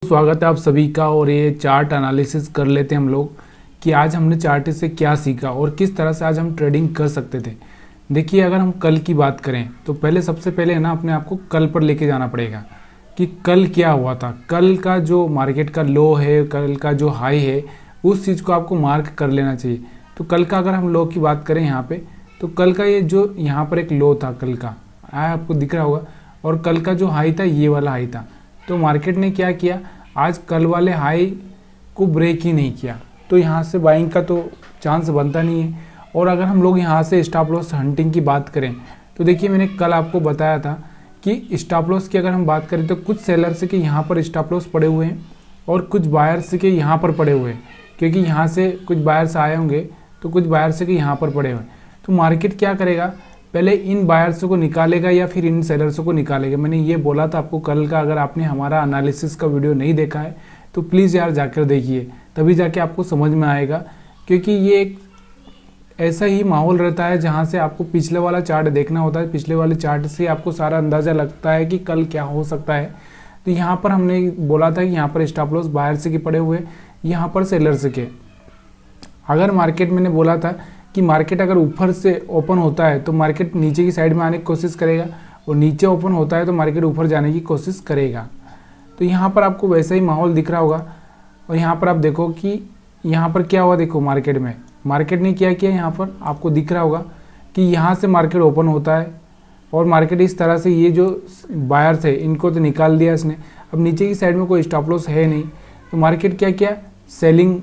स्वागत है आप सभी का। और ये चार्ट एनालिसिस कर लेते हैं हम लोग कि आज हमने चार्ट से क्या सीखा और किस तरह से आज हम ट्रेडिंग कर सकते थे। देखिए, अगर हम कल की बात करें तो सबसे पहले है ना, अपने आप को कल पर लेके जाना पड़ेगा कि कल क्या हुआ था। कल का जो मार्केट का लो है, कल का जो हाई है, उस चीज़ को आपको मार्क कर लेना चाहिए। तो कल का अगर हम लो की बात करें यहाँ पे, तो कल का ये जो यहाँ पर एक लो था कल का, आपको दिख रहा होगा, और कल का जो हाई था ये वाला हाई था। तो मार्केट ने क्या किया, आज कल वाले हाई को ब्रेक ही नहीं किया, तो यहाँ से बाइंग का तो चांस बनता नहीं है। और अगर हम लोग यहाँ से स्टॉप लॉस हंटिंग की बात करें तो देखिए, मैंने कल आपको बताया था कि स्टॉप लॉस की अगर हम बात करें तो कुछ सेलर्स के यहाँ पर स्टॉप लॉस पड़े हुए हैं और कुछ बायर्स के यहाँ पर पड़े हुए हैं, क्योंकि यहाँ से कुछ बायर्स आए होंगे तो कुछ बायर्स के यहाँ पर पड़े हुए हैं। तो मार्केट क्या करेगा, पहले इन बायर्स को निकालेगा या फिर इन सेलर्स को निकालेगा। मैंने ये बोला था आपको कल का, अगर आपने हमारा एनालिसिस का वीडियो नहीं देखा है तो प्लीज़ यार जाकर देखिए, तभी जाके आपको समझ में आएगा। क्योंकि ये एक ऐसा ही माहौल रहता है जहाँ से आपको पिछले वाला चार्ट देखना होता है, पिछले वाले चार्ट से आपको सारा अंदाज़ा लगता है कि कल क्या हो सकता है। तो यहाँ पर हमने बोला था कि यहाँ पर स्टॉप लॉस बायर्स के पड़े हुए, यहाँ पर सेलर्स के। अगर मार्केट, मैंने बोला था कि मार्केट अगर ऊपर से ओपन होता है तो मार्केट नीचे की साइड में आने की कोशिश करेगा, और नीचे ओपन होता है तो मार्केट ऊपर जाने की कोशिश करेगा। तो यहाँ पर आपको वैसा ही माहौल दिख रहा होगा। और यहाँ पर आप देखो कि यहाँ पर क्या हुआ, देखो मार्केट ने क्या किया, यहाँ पर आपको दिख रहा होगा कि यहाँ से मार्केट ओपन होता है और मार्केट इस तरह से, ये जो बायर्स है इनको तो निकाल दिया इसने। अब नीचे की साइड में कोई स्टॉप लॉस है नहीं, तो मार्केट क्या किया, सेलिंग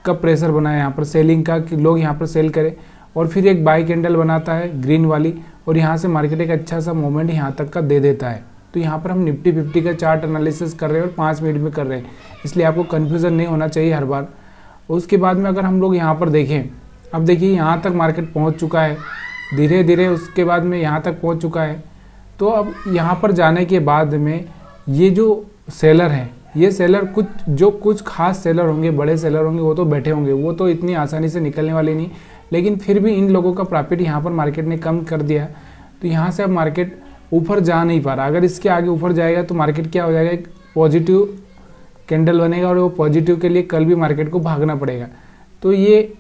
का प्रेशर बनाया यहाँ पर, सेलिंग का, कि लोग यहाँ पर सेल करें। और फिर एक बाई कैंडल बनाता है ग्रीन वाली, और यहाँ से मार्केट एक अच्छा सा मोमेंट यहाँ तक का दे देता है। तो यहाँ पर हम निफ्टी 50 का चार्ट एनालिसिस कर रहे हैं और 5 मिनट में कर रहे हैं, इसलिए आपको कन्फ्यूज़न नहीं होना चाहिए हर बार। उसके बाद में अगर हम लोग यहाँ पर देखें, अब देखिए यहाँ तक मार्केट पहुँच चुका है धीरे धीरे, उसके बाद में यहाँ तक पहुँच चुका है। तो अब यहाँ पर जाने के बाद में ये जो सेलर हैं, ये सेलर कुछ खास सेलर होंगे, बड़े सेलर होंगे, वो तो बैठे होंगे, वो तो इतनी आसानी से निकलने वाले नहीं। लेकिन फिर भी इन लोगों का प्रॉफिट यहाँ पर मार्केट ने कम कर दिया। तो यहाँ से अब मार्केट ऊपर जा नहीं पा रहा। अगर इसके आगे ऊपर जाएगा तो मार्केट क्या हो जाएगा, एक पॉजिटिव कैंडल बनेगा, और वो पॉजिटिव के लिए कल भी मार्केट को भागना पड़ेगा। तो ये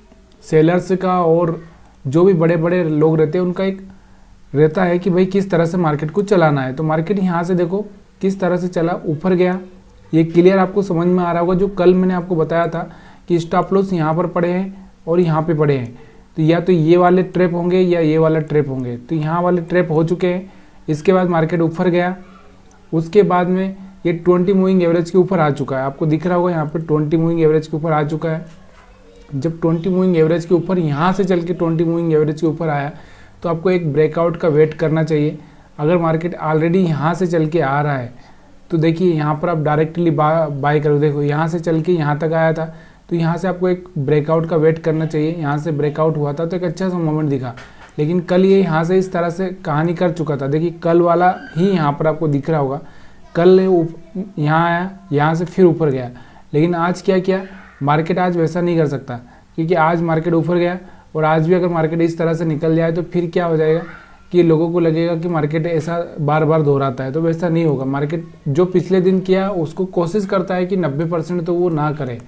सेलर्स का और जो भी बड़े बड़े लोग रहते हैं उनका एक रहता है कि भाई किस तरह से मार्केट को चलाना है। तो मार्केट यहाँ से देखो किस तरह से चला, ऊपर गया, ये क्लियर आपको समझ में आ रहा होगा। जो कल मैंने आपको बताया था कि स्टॉप लॉस यहाँ पर पड़े हैं और यहाँ पे पड़े हैं, तो या तो ये वाले ट्रैप होंगे या ये वाला ट्रैप होंगे। तो यहाँ वाले ट्रैप हो चुके हैं। इसके बाद मार्केट ऊपर गया, उसके बाद में ये 20 मूविंग एवरेज के ऊपर आ चुका है, आपको दिख रहा होगा यहाँ पे 20 मूविंग एवरेज के ऊपर आ चुका है। जब 20 मूविंग एवरेज के ऊपर, यहाँ से चल के 20 मूविंग एवरेज के ऊपर आया, तो आपको एक ब्रेकआउट का वेट करना चाहिए। अगर मार्केट ऑलरेडी यहाँ से चल के आ रहा है तो देखिए यहाँ पर आप डायरेक्टली बाय करो। देखो यहाँ से चल के यहाँ तक आया था, तो यहाँ से आपको एक ब्रेकआउट का वेट करना चाहिए। यहाँ से ब्रेकआउट हुआ था तो एक अच्छा सा मोमेंट दिखा, लेकिन कल ये यहाँ से इस तरह से कहानी कर चुका था। देखिए कल वाला ही यहाँ पर आपको दिख रहा होगा, कल यहाँ आया, यहाँ से फिर ऊपर गया। लेकिन आज क्या किया, मार्केट आज वैसा नहीं कर सकता, क्योंकि आज मार्केट ऊपर गया, और आज भी अगर मार्केट इस तरह से निकल जाए तो फिर क्या हो जाएगा कि लोगों को लगेगा कि मार्केट ऐसा बार बार दोहराता है। तो वैसा नहीं होगा। मार्केट जो पिछले दिन किया उसको कोशिश करता है कि 90% तो वो ना करे।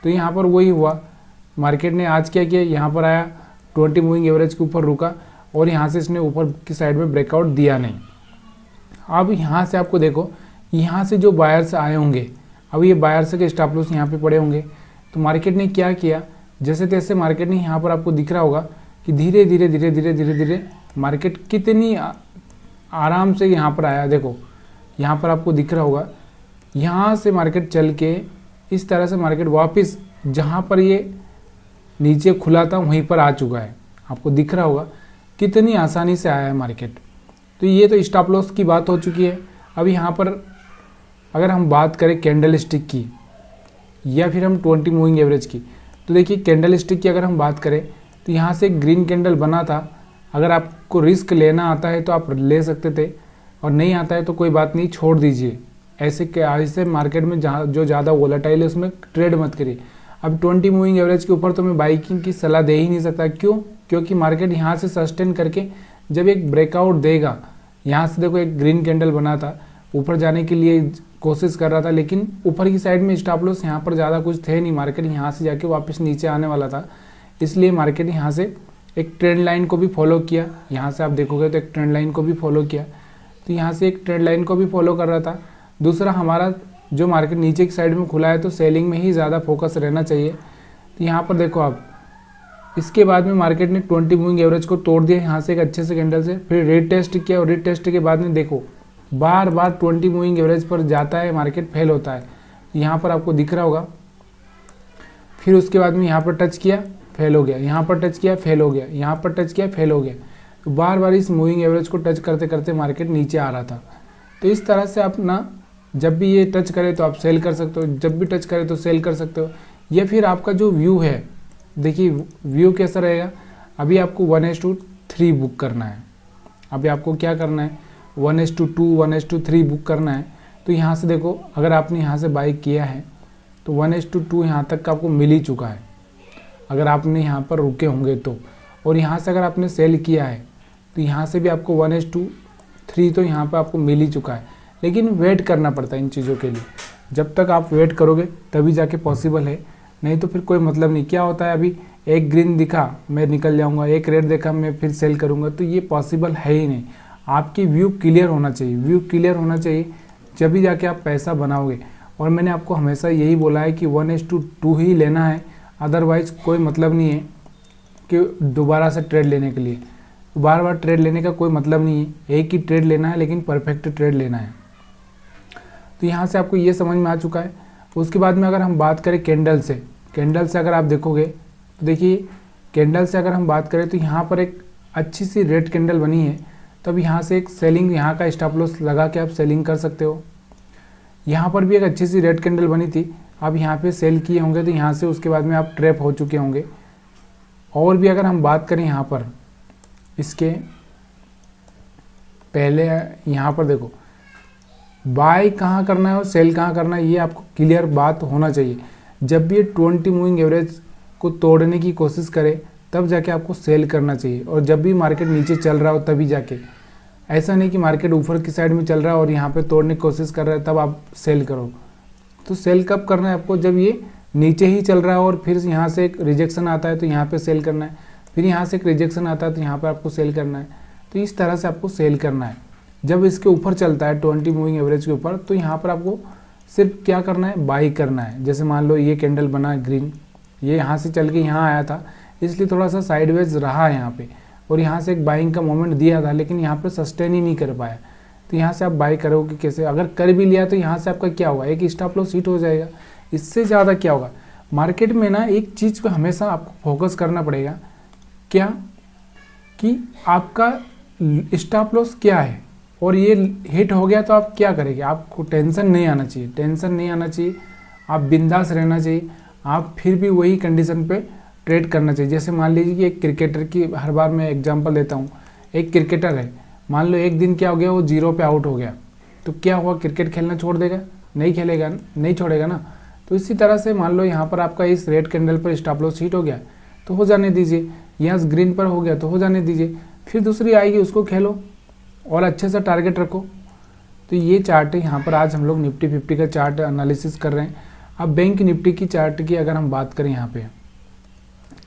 तो यहाँ पर वही हुआ, मार्केट ने आज क्या किया, यहाँ पर आया, 20 मूविंग एवरेज के ऊपर रुका, और यहाँ से इसने ऊपर की साइड में ब्रेकआउट दिया नहीं। अब यहाँ से आपको देखो, यहाँ से जो बायर्स आए होंगे, अब ये बायर्स के स्टॉप लॉस यहाँ पे पड़े होंगे। तो मार्केट ने क्या किया, जैसे तैसे मार्केट ने यहाँ पर आपको दिख रहा होगा कि धीरे धीरे धीरे धीरे धीरे धीरे मार्केट कितनी आराम से यहाँ पर आया। देखो यहाँ पर आपको दिख रहा होगा, यहाँ से मार्केट चल के इस तरह से मार्केट वापस जहाँ पर ये नीचे खुला था वहीं पर आ चुका है। आपको दिख रहा होगा कितनी आसानी से आया है मार्केट। तो ये तो स्टॉप लॉस की बात हो चुकी है। अब यहाँ पर अगर हम बात करें कैंडल स्टिक की या फिर हम 20 मूविंग एवरेज की, तो देखिए कैंडल स्टिक की अगर हम बात करें तो यहाँ से एक ग्रीन कैंडल बना था। अगर आपको रिस्क लेना आता है तो आप ले सकते थे, और नहीं आता है तो कोई बात नहीं, छोड़ दीजिए। ऐसे मार्केट में जहाँ जो ज़्यादा वोलेटाइल है उसमें ट्रेड मत करिए। अब 20 मूविंग एवरेज के ऊपर तो मैं बाइकिंग की सलाह दे ही नहीं सकता। क्यों? क्योंकि मार्केट यहाँ से सस्टेन करके जब एक ब्रेकआउट देगा, यहाँ से देखो एक ग्रीन कैंडल बना था, ऊपर जाने के लिए कोशिश कर रहा था, लेकिन ऊपर की साइड में स्टॉप लॉस यहाँ पर ज़्यादा कुछ थे नहीं, मार्केट यहाँ से जाके वापस नीचे आने वाला था, इसलिए मार्केट यहाँ से एक ट्रेंड लाइन को भी फॉलो किया। यहाँ से आप देखोगे तो एक ट्रेंड लाइन को भी फॉलो किया, तो यहाँ से एक ट्रेंड लाइन को भी फॉलो कर रहा था। दूसरा, हमारा जो मार्केट नीचे की साइड में खुला है तो सेलिंग में ही ज़्यादा फोकस रहना चाहिए। तो यहाँ पर देखो आप, इसके बाद में मार्केट ने 20 मूविंग एवरेज को तोड़ दिया यहाँ से एक अच्छे से कैंडल से, फिर रेट टेस्ट किया और रेट टेस्ट के बाद में देखो बार बार 20 मूविंग एवरेज पर जाता है, मार्केट फेल होता है। यहाँ पर आपको दिख रहा होगा। फिर उसके बाद में यहाँ पर टच किया, फेल हो गया, यहाँ पर टच किया, फेल हो गया, यहाँ पर टच किया, फेल हो गया। तो बार बार इस मूविंग एवरेज को टच करते करते मार्केट नीचे आ रहा था। तो इस तरह से आप ना जब भी ये टच करे तो आप सेल कर सकते हो, जब भी टच करे तो सेल कर सकते हो। या फिर आपका जो व्यू है, देखिए व्यू कैसा रहेगा। अभी आपको 1:3 बुक करना है। अभी आपको क्या करना है, 1:2, 1:3 बुक करना है। तो यहाँ से देखो, अगर आपने यहाँ से बाई किया है तो 1:2 यहाँ तक का आपको मिल ही चुका है, अगर आपने यहाँ पर रुके होंगे तो। और यहाँ से अगर आपने सेल किया है तो यहाँ से भी आपको 1:3 तो यहाँ पर आपको मिल ही चुका है। लेकिन वेट करना पड़ता है इन चीज़ों के लिए। जब तक आप वेट करोगे तभी जाके पॉसिबल है, नहीं तो फिर कोई मतलब नहीं। क्या होता है, अभी एक ग्रीन दिखा मैं निकल जाऊंगा, एक रेड देखा मैं फिर सेल करूंगा, तो ये पॉसिबल है ही नहीं। आपकी व्यू क्लियर होना चाहिए, व्यू क्लियर होना चाहिए, जब भी जाके आप पैसा बनाओगे। और मैंने आपको हमेशा यही बोला है कि 1:2 ही लेना है, अदरवाइज कोई मतलब नहीं है कि दोबारा से ट्रेड लेने के लिए। बार बार ट्रेड लेने का कोई मतलब नहीं है, एक ही ट्रेड लेना है, लेकिन परफेक्ट ट्रेड लेना है। तो यहाँ से आपको ये समझ में आ चुका है। उसके बाद में अगर हम बात करें कैंडल से, कैंडल से अगर आप देखोगे तो देखिए, कैंडल से अगर हम बात करें तो यहाँ पर एक अच्छी सी रेड कैंडल बनी है। तब यहाँ से एक सेलिंग, यहाँ का स्टॉप लॉस लगा के आप सेलिंग कर सकते हो। यहाँ पर भी एक अच्छी सी रेड कैंडल बनी थी, आप यहाँ पे सेल किए होंगे तो यहाँ से उसके बाद में आप ट्रैप हो चुके होंगे। और भी अगर हम बात करें यहाँ पर, इसके पहले यहाँ पर देखो, बाय कहाँ करना है और सेल कहाँ करना है, ये आपको क्लियर बात होना चाहिए। जब भी ये 20 मूविंग एवरेज को तोड़ने की कोशिश करे तब जाके आपको सेल करना चाहिए, और जब भी मार्केट नीचे चल रहा हो तभी जाके। ऐसा नहीं कि मार्केट ऊपर की साइड में चल रहा है और यहाँ पे तोड़ने की कोशिश कर रहा है तब आप सेल करो। तो सेल कब करना है आपको, जब ये नीचे ही चल रहा है और फिर यहाँ से एक रिजेक्शन आता है तो यहाँ पे सेल करना है, फिर यहाँ से एक रिजेक्शन आता है तो यहाँ पर आपको सेल करना है। तो इस तरह से आपको सेल करना है। जब इसके ऊपर चलता है 20 मूविंग एवरेज के ऊपर, तो यहाँ पर आपको सिर्फ क्या करना है, बाई करना है। जैसे मान लो ये कैंडल बना ग्रीन, ये यहाँ से चल के यहाँ आया था, इसलिए थोड़ा सा साइडवेज रहा यहाँ पे, और यहाँ से एक बाइंग का मोमेंट दिया था, लेकिन यहाँ पर सस्टेन ही नहीं कर पाया। तो यहाँ से आप बाई करोगे कैसे, अगर कर भी लिया तो यहाँ से आपका क्या होगा, एक स्टॉप लॉस हिट हो जाएगा। इससे ज़्यादा क्या होगा, मार्केट में ना एक चीज़ पे हमेशा आपको फोकस करना पड़ेगा, क्या कि आपका स्टॉप लॉस क्या है, और ये हिट हो गया तो आप क्या करेंगे। आपको टेंशन नहीं आना चाहिए, टेंशन नहीं आना चाहिए, आप बिंदास रहना चाहिए। आप फिर भी वही कंडीशन पे ट्रेड करना चाहिए। जैसे मान लीजिए कि एक क्रिकेटर की हर बार मैं एग्जांपल देता हूँ, एक क्रिकेटर है, मान लो एक दिन क्या हो गया, वो 0 पे आउट हो गया, तो क्या हुआ, क्रिकेट खेलना छोड़ देगा, नहीं खेलेगा, नहीं छोड़ेगा ना। तो इसी तरह से मान लो यहाँ पर आपका इस रेड कैंडल पर स्टॉप लॉस हिट हो गया तो हो जाने दीजिए, यहाँ ग्रीन पर हो गया तो हो जाने दीजिए, फिर दूसरी आएगी उसको खेलो और अच्छे से टारगेट रखो। तो ये चार्ट है, यहाँ पर आज हम लोग निफ्टी 50 का चार्ट एनालिसिस कर रहे हैं। अब बैंक निफ्टी की चार्ट की अगर हम बात करें यहाँ पे,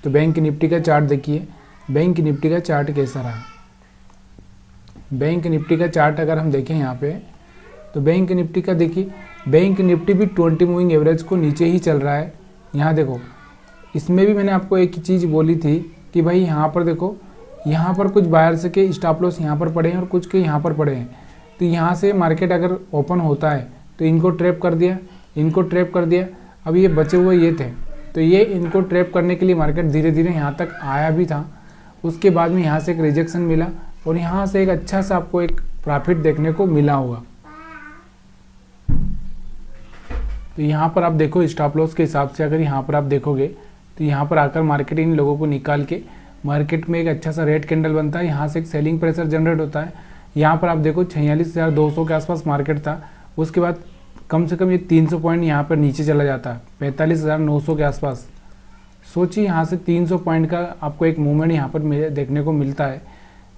तो बैंक निफ्टी का चार्ट देखिए, बैंक निफ्टी का चार्ट कैसा रहा। बैंक निफ्टी का चार्ट अगर हम देखें यहाँ पे, तो बैंक निफ्टी का देखिए, बैंक निफ्टी भी 20 मूविंग एवरेज को नीचे ही चल रहा है। यहाँ देखो, इसमें भी मैंने आपको एक चीज़ बोली थी कि भाई यहाँ पर देखो, यहाँ पर कुछ बायर्स के स्टॉप लॉस यहाँ पर पड़े हैं और कुछ के यहाँ पर पड़े हैं। तो यहाँ से मार्केट अगर ओपन होता है तो इनको ट्रैप कर दिया, इनको ट्रैप कर दिया। अब ये बचे हुए ये थे, तो ये इनको ट्रैप करने के लिए मार्केट धीरे धीरे यहाँ तक आया भी था। उसके बाद में यहाँ से एक रिजेक्शन मिला और यहाँ से एक अच्छा सा आपको एक प्रॉफिट देखने को मिला होगा। तो यहाँ पर आप देखो, स्टॉप लॉस के हिसाब से अगर यहाँ पर आप देखोगे तो यहाँ पर आकर मार्केट इन लोगों को निकाल के मार्केट में एक अच्छा सा रेड कैंडल बनता है, यहाँ से एक सेलिंग प्रेशर जनरेट होता है। यहाँ पर आप देखो 46,200 के आसपास मार्केट था, उसके बाद कम से कम ये 300 पॉइंट यहाँ पर नीचे चला जाता है 45,900 के आसपास। सोचिए यहाँ से 300 पॉइंट का आपको एक मूवमेंट यहाँ पर देखने को मिलता है,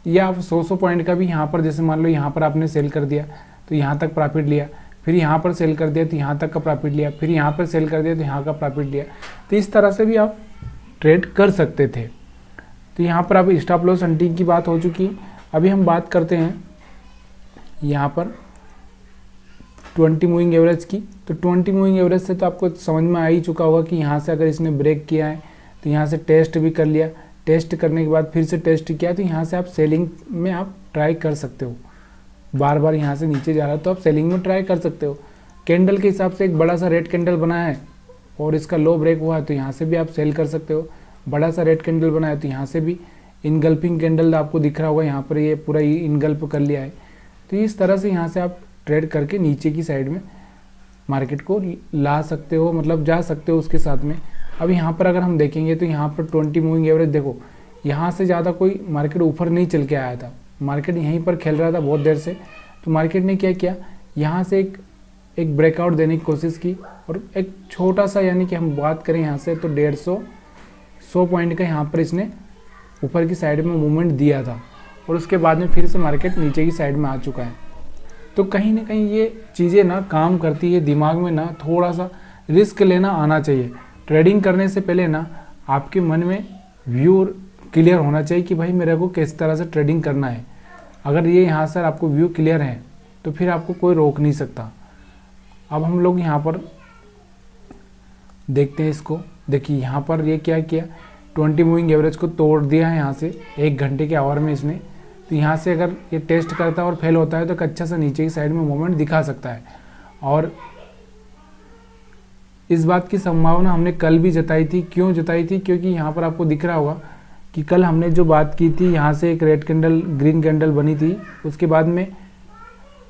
या आप 100 पॉइंट का भी यहाँ पर, जैसे मान लो यहाँ पर आपने सेल कर दिया तो यहाँ तक प्रॉफिट लिया, फिर यहाँ पर सेल कर दिया तो यहाँ तक का प्रॉफिट लिया, फिर यहाँ पर सेल कर दिया तो यहाँ का प्रॉफिट लिया। तो इस तरह से भी आप ट्रेड कर सकते थे। तो यहाँ पर अब स्टॉप लॉस हंटिंग की बात हो चुकी। अभी हम बात करते हैं यहाँ पर 20 मूविंग एवरेज की। तो 20 मूविंग एवरेज से तो आपको समझ में आ ही चुका होगा कि यहाँ से अगर इसने ब्रेक किया है तो यहाँ से टेस्ट भी कर लिया, टेस्ट करने के बाद फिर से टेस्ट किया, तो यहाँ से आप सेलिंग में आप ट्राई कर सकते हो। बार बार यहाँ से नीचे जा रहा है तो आप सेलिंग में ट्राई कर सकते हो। कैंडल के हिसाब से एक बड़ा सा रेड कैंडल बना है और इसका लो ब्रेक हुआ है तो यहाँ से भी आप सेल कर सकते हो। बड़ा सा रेड कैंडल बना है तो यहाँ से भी इनगल्फिंग कैंडल आपको दिख रहा होगा, यहाँ पर ये पूरा इनगल्फ कर लिया है। तो इस तरह से यहाँ से आप ट्रेड करके नीचे की साइड में मार्केट को ला सकते हो, मतलब जा सकते हो उसके साथ में। अब यहाँ पर अगर हम देखेंगे तो यहाँ पर 20 मूविंग एवरेज देखो, यहाँ से ज़्यादा कोई मार्केट ऊपर नहीं चल के आया था, मार्केट यहीं पर खेल रहा था बहुत देर से। तो मार्केट ने क्या किया, यहाँ से एक ब्रेकआउट देने की कोशिश की और एक छोटा सा, यानी कि हम बात करें यहाँ से तो 100 पॉइंट का यहाँ पर इसने ऊपर की साइड में मूवमेंट दिया था और उसके बाद में फिर से मार्केट नीचे की साइड में आ चुका है। तो कहीं ना कहीं ये चीज़ें ना काम करती है, दिमाग में ना थोड़ा सा रिस्क लेना आना चाहिए। ट्रेडिंग करने से पहले ना आपके मन में व्यू क्लियर होना चाहिए कि भाई मेरे को किस तरह से ट्रेडिंग करना है। अगर ये यहाँ से आपको व्यू क्लियर है तो फिर आपको कोई रोक नहीं सकता। अब हम लोग यहाँ पर देखते हैं इसको। देखिए यहाँ पर ये क्या किया, 20 मूविंग एवरेज को तोड़ दिया है यहाँ से 1 घंटे के आवर में इसने। तो यहाँ से अगर ये टेस्ट करता है और फेल होता है तो एक अच्छा सा नीचे की साइड में मूवमेंट दिखा सकता है। और इस बात की संभावना हमने कल भी जताई थी। क्यों जताई थी, क्योंकि यहाँ पर आपको दिख रहा होगा कि कल हमने जो बात की थी, यहाँ से एक रेड कैंडल ग्रीन कैंडल बनी थी, उसके बाद में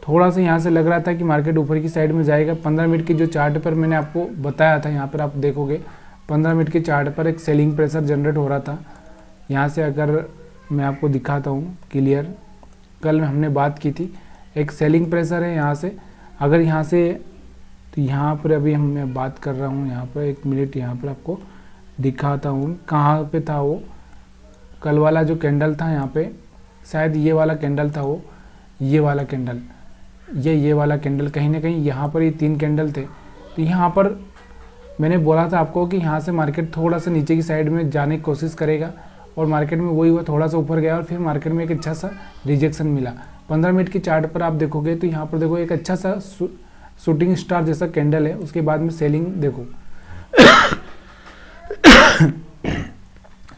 थोड़ा सा यहाँ से लग रहा था कि मार्केट ऊपर की साइड में जाएगा। 15 मिनट के जो चार्ट पर मैंने आपको बताया था, यहाँ पर आप देखोगे 15 मिनट के चार्ट पर एक सेलिंग प्रेशर जनरेट हो रहा था। यहाँ से अगर मैं आपको दिखाता हूँ क्लियर, कल हमने बात की थी, एक सेलिंग प्रेशर है यहाँ से। अगर यहाँ से, तो यहाँ पर अभी मैं बात कर रहा हूँ, यहाँ पर 1 मिनट यहाँ पर आपको दिखाता हूँ कहाँ पे था वो कल वाला जो कैंडल था। यहाँ पे शायद ये वाला कैंडल था वो, ये वाला कैंडल, ये वाला कैंडल, कहीं ना कहीं यहाँ पर ये 3 कैंडल थे। तो यहाँ पर मैंने बोला था आपको कि यहाँ से मार्केट थोड़ा सा नीचे की साइड में जाने की कोशिश करेगा और मार्केट में वही हुआ, थोड़ा सा ऊपर गया और फिर मार्केट में एक अच्छा सा रिजेक्शन मिला। 15 मिनट की चार्ट पर आप देखोगे तो यहाँ पर देखो एक अच्छा सा शूटिंग स्टार जैसा कैंडल है, उसके बाद में सेलिंग देखो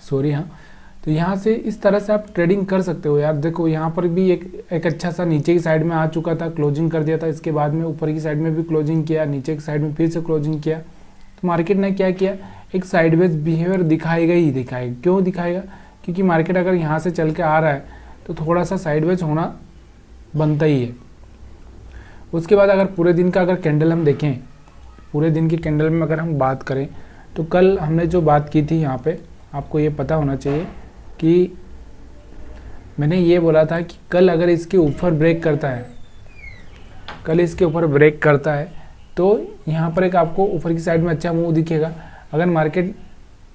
सॉरी हाँ। तो यहाँ से इस तरह से आप ट्रेडिंग कर सकते हो यार। देखो यहाँ पर भी एक अच्छा सा नीचे की साइड में आ चुका था, क्लोजिंग कर दिया था, इसके बाद में ऊपर की साइड में भी क्लोजिंग किया, नीचे की साइड में फिर से क्लोजिंग किया। तो मार्केट ने क्या किया, एक साइडवेज बिहेवियर दिखाएगा ही दिखाएगा। क्यों दिखाएगा, क्योंकि मार्केट अगर यहाँ से चल के आ रहा है तो थोड़ा सा साइडवेज होना बनता ही है। उसके बाद अगर पूरे दिन का अगर कैंडल हम देखें, पूरे दिन की कैंडल में अगर हम बात करें तो कल हमने जो बात की थी, यहाँ पे आपको ये पता होना चाहिए कि मैंने ये बोला था कि कल अगर इसके ऊपर ब्रेक करता है, कल इसके ऊपर ब्रेक करता है तो यहाँ पर एक आपको ऊपर की साइड में अच्छा मूव दिखेगा। अगर मार्केट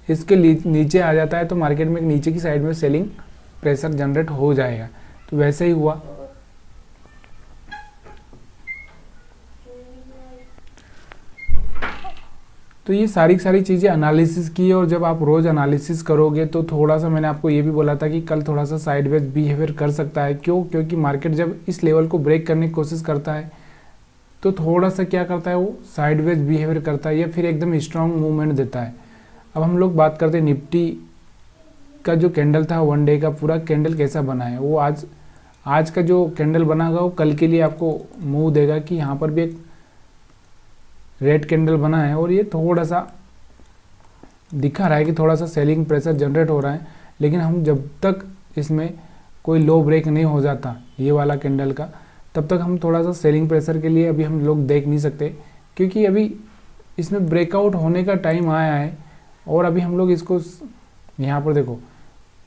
इसके नीचे आ जाता है तो मार्केट में नीचे की साइड में सेलिंग प्रेशर जनरेट हो जाएगा। तो वैसे ही हुआ। तो ये सारी चीज़ें एनालिसिस की, और जब आप रोज़ एनालिसिस करोगे तो थोड़ा सा, मैंने आपको ये भी बोला था कि कल थोड़ा सा साइडवेज बिहेवियर कर सकता है। क्यों, क्योंकि मार्केट जब इस लेवल को ब्रेक करने की कोशिश करता है तो थोड़ा सा क्या करता है, वो साइडवेज बिहेवियर करता है या फिर एकदम स्ट्रांग मूवमेंट देता है। अब हम लोग बात करते हैं निफ्टी का जो कैंडल था 1 डे का, पूरा कैंडल कैसा बना है। वो आज का जो कैंडल बनागा वो कल के लिए आपको मूव देगा कि यहाँ पर भी एक रेड कैंडल बना है और ये थोड़ा सा दिखा रहा है कि थोड़ा सा सेलिंग प्रेशर जनरेट हो रहा है। लेकिन हम जब तक इसमें कोई लो ब्रेक नहीं हो जाता ये वाला कैंडल का, तब तक हम थोड़ा सा सेलिंग प्रेशर के लिए अभी हम लोग देख नहीं सकते, क्योंकि अभी इसमें ब्रेकआउट होने का टाइम आया है। और अभी हम लोग इसको यहाँ पर देखो,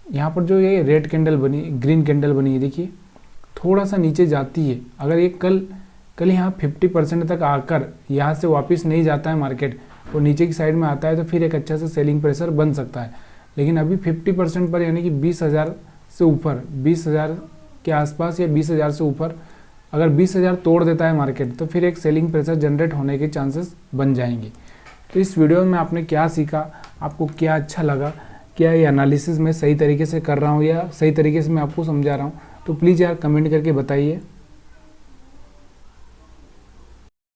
यहाँ पर जो ये रेड कैंडल बनी, ग्रीन कैंडल बनी है, देखिए थोड़ा सा नीचे जाती है। अगर ये कल यहाँ 50% तक आकर यहाँ से वापस नहीं जाता है मार्केट और नीचे की साइड में आता है तो फिर एक अच्छा सा सेलिंग प्रेशर बन सकता है। लेकिन अभी 50% पर, यानी कि 20,000 से ऊपर, 20,000 के आसपास या 20,000 से ऊपर अगर 20,000 तोड़ देता है मार्केट तो फिर एक सेलिंग प्रेशर जनरेट होने के चांसेस बन जाएंगे। तो इस वीडियो में आपने क्या सीखा, आपको क्या अच्छा लगा, क्या ये एनालिसिस मैं सही तरीके से कर रहा हूँ या सही तरीके से मैं आपको समझा रहा हूँ, तो प्लीज़ यार कमेंट करके बताइए।